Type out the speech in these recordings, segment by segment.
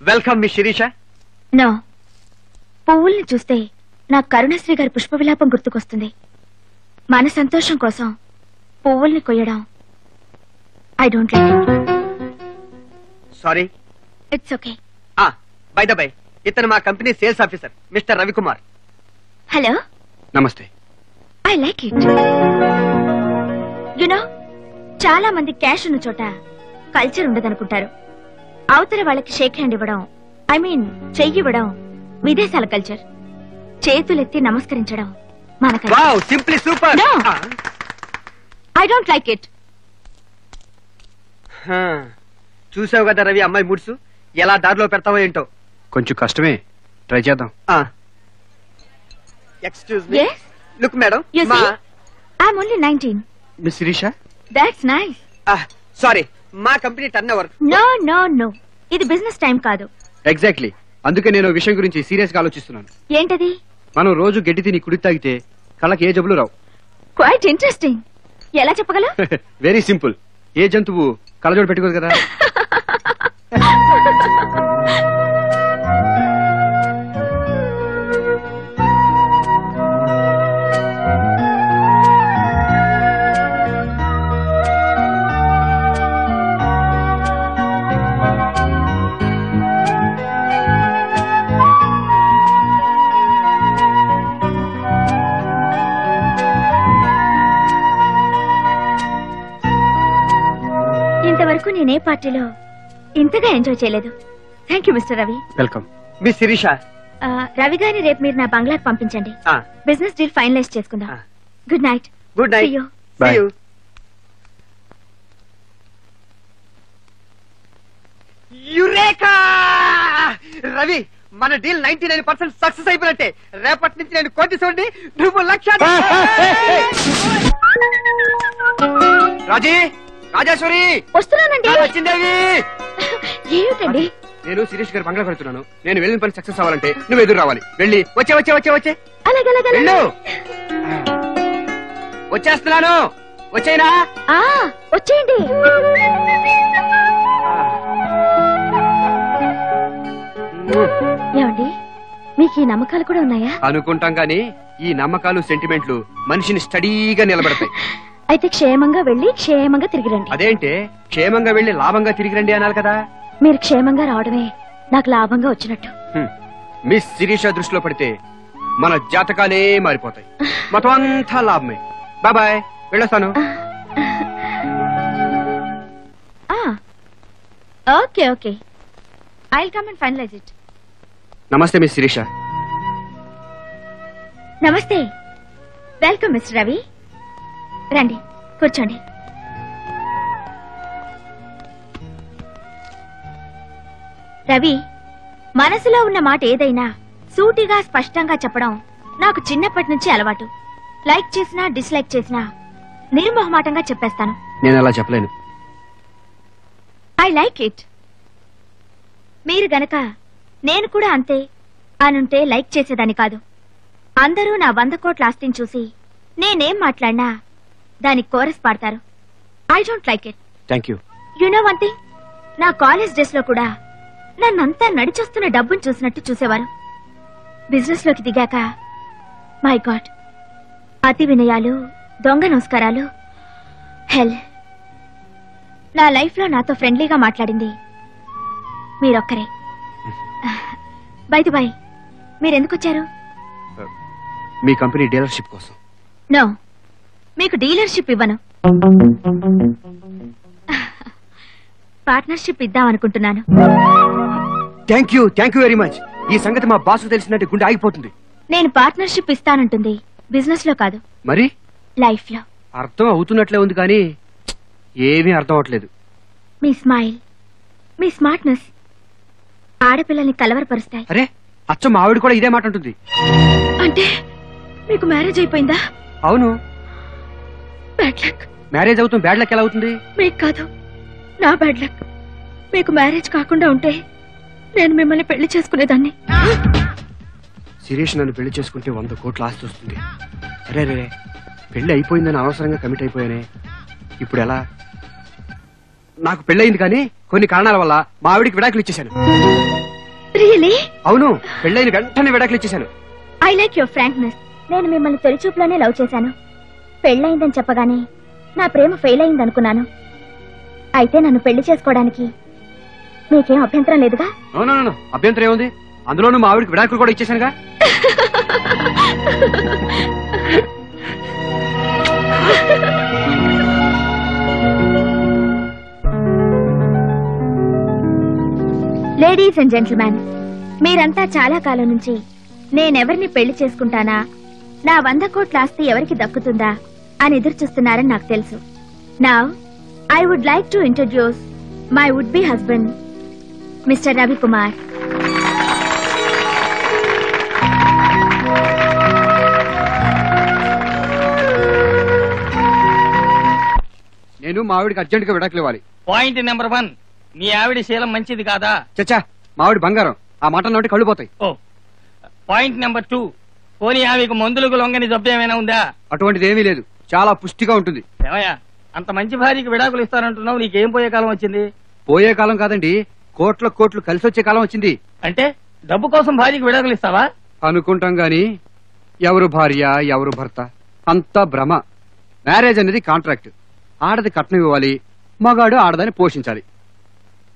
Welcome miss Sirisha. No, పువ్వుల్ని చూస్తే నాకు కరుణశ్రీ గారి పుష్ప విలాపం గుర్తుకొస్తుంది. మన సంతోషం కోసం పువ్వుల్ని కొయ్యడం I don't like it. Sorry. It's okay. By the by, ఇతను మా company sales officer mister Ravikumar. Hello. నమస్తే. I like it. యునో, చాలా మంది క్యాష్ ఉన్న చోట కల్చర్ ఉండదనుకుంటారు. అవతల వాళ్ళకి షేక్ హ్యాండ్ ఇవ్వడం, ఐ మీన్ చెయ్యి ఇవ్వడం విదేశాల కల్చర్. చేతులెత్తి నమస్కరించడం మన culture. Simply super. I don't like it. చూసావు కదా రవి, అమ్మాయి ముడ్సు ఎలా దారిలో పెడతావో ఏంటో. కొంచెం కష్టమే, ట్రై చేద్దాం. Excuse me. Look madam, I'm only 19. Miss Sirisha. That's nice. Sorry, మా company turnover. No no no, ఇది బిజినెస్ టైం కాదు. ఎగ్జాక్ట్లీ, అందుకే నేను విషయం గురించి సీరియస్ గా ఆలోచిస్తున్నాను. ఏంటది? మనం రోజు గడ్డి తిని కుడి తాగితే కళ్ళకి ఏ జబ్బులు రావు. Quite interesting. ఎలా చెప్పగలవు? Very simple. ఏ జంతువు కళ్ళజోడు పెట్టుకోదు కదా. ఇంతవరకు నేనే పార్టీలో ఇంతగా ఎంజాయ్ చేయలేదు. Thank you mister Ravi. Welcome. Miss Sirisha. Ravi గారిని రేపు మీరు నా బంగ్లాకి పంపించండి. బిజినెస్ డీల్ ఫైనలైజ్ చేసుకుందాం. Good night. Good night. Bye. Eureka! Ravi, మన డీల్ 99% సక్సెస్ అయిపోయినట్టే. రేపటి నుంచి నేను కోటీశ్వరుడిని, నువ్వు లక్షాధికారి. రాజీ, రాజేశ్వరి వస్తున్నానండి. వచ్చిందేవి. ఏమిటండి? నేను శిరీష్ గారి బంగ్లా పెడుతున్నాను. నేను వెళ్ళిన పని సక్సెస్ అవ్వాలంటే నువ్వు ఎదురు రావాలి. వెళ్ళి వచ్చే వచ్చే వచ్చే వచ్చే అలాగే వెళ్ళు. వచ్చేస్తున్నాను. వచ్చేనా? వచ్చేయండి. ఏమండి, మీకు ఈ నమ్మకాలు కూడా ఉన్నాయా? అనుకుంటాం గానీ ఈ నమ్మకాలు సెంటిమెంట్లు మనిషిని స్టడీగా నిలబడతాయి. అయితే క్షేమంగా వెళ్ళి క్షేమంగా తిరిగి రండి. అదేంటే క్షేమంగా వెళ్ళి లాభంగా తిరిగి రండి అనాలి కదా. మీరు క్షేమంగా రావడమే నాకు లాభంగా వచ్చినట్టు. మిస్ శిరీష దృష్టిలో పడితే మన జాతకాలే మారిపోతాయి. మొత్తం అంతా లాభమే. బాబాయ్, వెళ్ళొస్తాను. Okay okay, I will come and finalise it. నమస్తే మిస్ శిరీష. నమస్తే. Welcome mister Ravi. రండి, కూర్చోండి. రవి, మనసులో ఉన్న మాట ఏదైనా సూటిగా స్పష్టంగా చెప్పడం నాకు చిన్నప్పటి నుంచి అలవాటు. లైక్ చేసినా డిస్లైక్ చేసినా నిర్మోహమాటంగా చెప్పేస్తాను. నేను అలా చెప్పలేను. I like it. మీరు గనక నేను కూడా అంతే అనుంటే లైక్ చేసేదాన్ని కాదు. అందరూ నా 100 కోట్ల ఆస్తిని చూసి నేనేం మాట్లాడినా దానికి కోరస్ పాడతారు. I don't like it. Thank you. You know one thing, నా కాలేజ్ డేస్ లో కూడా నన్నంతా నడిచొస్తున్న డబ్బును చూసినట్టు చూసేవారు. బిజినెస్ లోకి దిగాక మై గాడ్, అతి వినయాలు, దొంగ నమస్కారాలు, హెల్. నా లైఫ్ లో నాతో ఫ్రెండ్లీగా మాట్లాడింది మీరొక్కరే. బై ది బై, మీరెందుకు వచ్చారు? మీ కంపెనీ డీలర్షిప్ కోసం. నో, మీకు డీలర్షిప్ ఇవ్వను. పార్ట్నర్షిప్ ఇద్దామనుకుంటున్నాను. Thank you very much. ఈ సంగతి మా బాస్ తెలిసినట్టు గుండె ఆగిపోతుంది. నేను పార్ట్నర్షిప్ ఇస్తానంటుంది బిజినెస్ లో కాదు, మరి లైఫ్ లో. అర్థం అవుతున్నట్లే ఉంది కానీ ఏమీ అర్థం అవట్లేదు. మీ స్మైల్, మీ స్మార్ట్నెస్ ఆడపిల్లల్ని కలవరపరుస్తాయి. అరే, అచ్చం మా ఆవిడ కూడా ఇదే మాట ఉంటుంది. అంటే మీకు మ్యారేజ్ అయిపోయిందా? అవును. Bad luck. మ్యారేజ్ అవుతుంది, బ్యాడ్ లక్ ఎలా అవుతుంది? మీకు కాదు, నా బ్యాడ్ లక్. మీకు మ్యారేజ్ కాకుండా ఉంటే నేను మిమ్మల్ని పెళ్లి చేసుకునేదాన్ని. శిరీష్ నన్ను పెళ్లి చేసుకుంటే 100 కోట్ల ఆస్తి వస్తుంది. అరే రే, పెళ్లి అయిపోయిందని అవసరంగా కమిట్ అయిపోయానే. ఇప్పుడు ఎలా? నాకు పెళ్ళయింది కానీ కొన్ని కారణాల వల్ల మా ఆవిడికి విడాకులు ఇచ్చేశాను. రియలీ? అవును, పెళ్ళైన వెంటనే విడాకులు ఇచ్చేశాను. I like your frankness. నేను మిమ్మల్ని తొలి చూపులోనే లవ్ చేశాను. పెళ్ళయిందని చెప్పగానే నా ప్రేమ ఫెయిల్ అయిందనుకున్నాను. అయితే నన్ను పెళ్లి చేసుకోవడానికి మీకేం అభ్యంతరం లేదుగా? అవును, అభ్యంతరం ఏముంది? అందులోనూ మా ఆవిడికి విడాకులు కూడా ఇచ్చేశానుగా. లేడీస్ అండ్ జెంటిల్మెన్, మీరంతా చాలా కాలం నుంచి నేనెవరిని పెళ్లి చేసుకుంటానా, నా 100 కోట్ల ఆస్తి ఎవరికి దక్కుతుందా అని ఎదురు చూస్తున్నారని నాకు తెలుసు. Now I would like to introduce my would be husband, mister Ravikumar. నేను మా ఆవిడికి అర్జెంట్ గా విడాకులు ఇవ్వాలి. పాయింట్ నెంబర్ 1, మీ ఆవిడ శీలం మంచిది కాదా? చచ్చా, మా ఆవిడ బంగారం. ఆ మాట నోటి కళ్ళు పోతాయి. ఓ. పాయింట్ నెంబర్ 2, పోనీ ఆమెకు మందులకు లొంగని జబ్బు ఏమైనా ఉందా? అటువంటిది ఏమీ లేదు, చాలా పుష్టిగా ఉంటుంది. ఏమయ్యా, అంత మంచి భార్యకి విడాకులు ఇస్తానంటున్నావు, నీకేం పోయే కాలం వచ్చింది? పోయే కాలం కాదండి, కోట్ల కోట్లు కలిసి వచ్చే కాలం వచ్చింది. అంటే డబ్బు కోసం భార్యకి విడాకులు ఇస్తావా? అనుకుంటాం గాని ఎవరు భార్య ఎవరు భర్త అంతా భ్రమ. మ్యారేజ్ అనేది కాంట్రాక్ట్. ఆడది కట్నం ఇవ్వాలి, మగాడు ఆడదాన్ని పోషించాలి.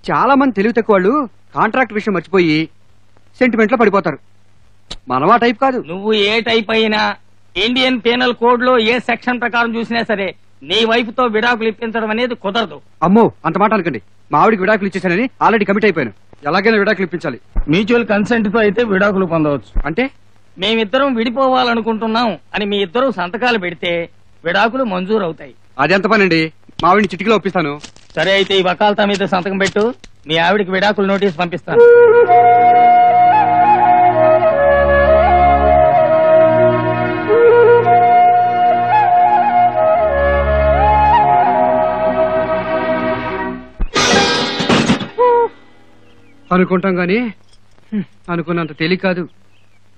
చాలా మంది తెలివి తక్కువ వాళ్ళు కాంట్రాక్ట్ విషయం మర్చిపోయి సెంటిమెంట్ లో పడిపోతారు. మనం ఆ టైప్ కాదు. నువ్వు ఏ టైప్ అయినా ఇండియన్ పీనల్ కోడ్ లో ఏ సెక్షన్ ప్రకారం చూసినా సరే నీ వైఫ్ తో విడాకులు ఇప్పించడం అనేది కుదరదు. అమ్మో, అంత మాట అనకండి. మా ఆవిడికి విడాకులు ఇచ్చేసానని ఆల్రెడీ కమిట్ అయిపోయాను. ఎలాగైనా విడాకులు ఇప్పించాలి. మ్యూచువల్ కన్సెంట్ తో అయితే విడాకులు పొందవచ్చు. అంటే మేమిద్దరం విడిపోవాలనుకుంటున్నాం అని మీ ఇద్దరు సంతకాలు పెడితే విడాకులు మంజూరు అవుతాయి. అదెంత పనండి, మా ఆవిడిని చిటికలో ఒప్పిస్తాను. సరే, అయితే ఈ వకాల్తా మీద సంతకం పెట్టు, మీ ఆవిడికి విడాకులు నోటీస్ పంపిస్తాను. అనుకుంటాం గాని అనుకున్నంత తేలిక కాదు.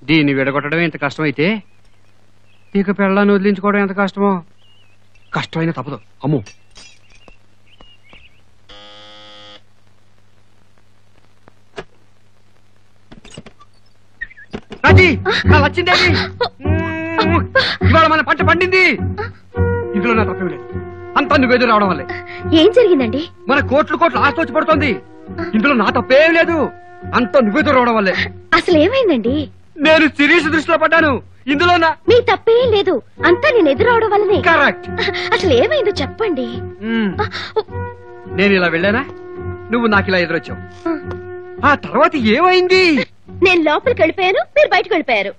దీన్ని విడగొట్టడమే ఎంత కష్టమైతే ఇక పెళ్ళాన్ని వదిలించుకోవడం ఎంత కష్టమో. కష్టమైన తప్పదు. అమ్మో, రాజీ, నా లచ్చిందేవి, ఇవాళ మన పంట పండింది. ఇందులో నా తప్పేం లేదు, అంతా నువ్వేదో రావడం వల్లే. ఏం జరిగిందండి? మన కోట్లు కోట్లు ఆస్తి వచ్చి పడుతోంది. ఇందులో నా తప్పేం లేదు, అంతా నువ్వేదో రావడం వల్లే. అసలు ఏమైందండి? నేను సిరీస్ దృష్టిలో పడ్డాను. ఇందులో మీ తప్పేం లేదు, అంతా నేను ఎదురవడం వల్లనే. కరెక్ట్. అసలు ఏమైందో చెప్పండి. నేను ఇలా వెళ్ళానా, నువ్వు నాకు ఇలా ఎదురొచ్చావు. ఆ తర్వాత ఏమైంది? నేను లోపలికి వెళ్ళిపోయాను, మీరు బయటకు వెళ్ళిపోయారు.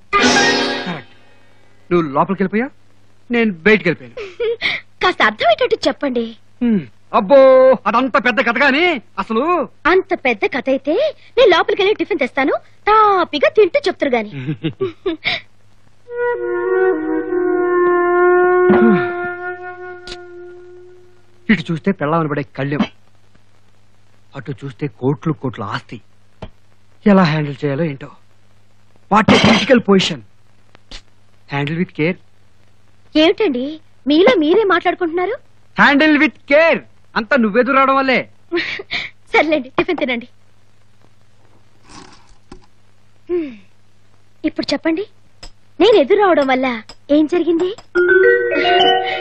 నువ్వు లోపలికి వెళ్ళిపోయా, నేను బయటికి వెళ్ళిపోయాను. కాస్త అర్థమయ్యేటట్టు చెప్పండి. అబ్బో, అదంత పెద్ద కథ గాని అసలు. అంత పెద్ద కథ అయితే నేను లోపలికి వెళ్ళి టిఫిన్ తెస్తాను, తాపిగా తింటూ చెప్తారు గాని. ఇటు చూస్తే పెళ్ళామని పడే కళ్ళెం, అటు చూస్తే కోట్లు కోట్ల ఆస్తి. ఎలా హ్యాండిల్ చేయాలో ఏంటో. What a critical position. Handle with care. ఏమిటండి మీలో మీరే మాట్లాడుకుంటున్నారు? హ్యాండిల్ విత్ కేర్ అంతా నువ్వెదురు రావడం వల్లే. సర్లేండి, టిఫిన్ తినండి. ఇప్పుడు చెప్పండి, నేను ఎదురు రావడం వల్ల ఏం జరిగింది?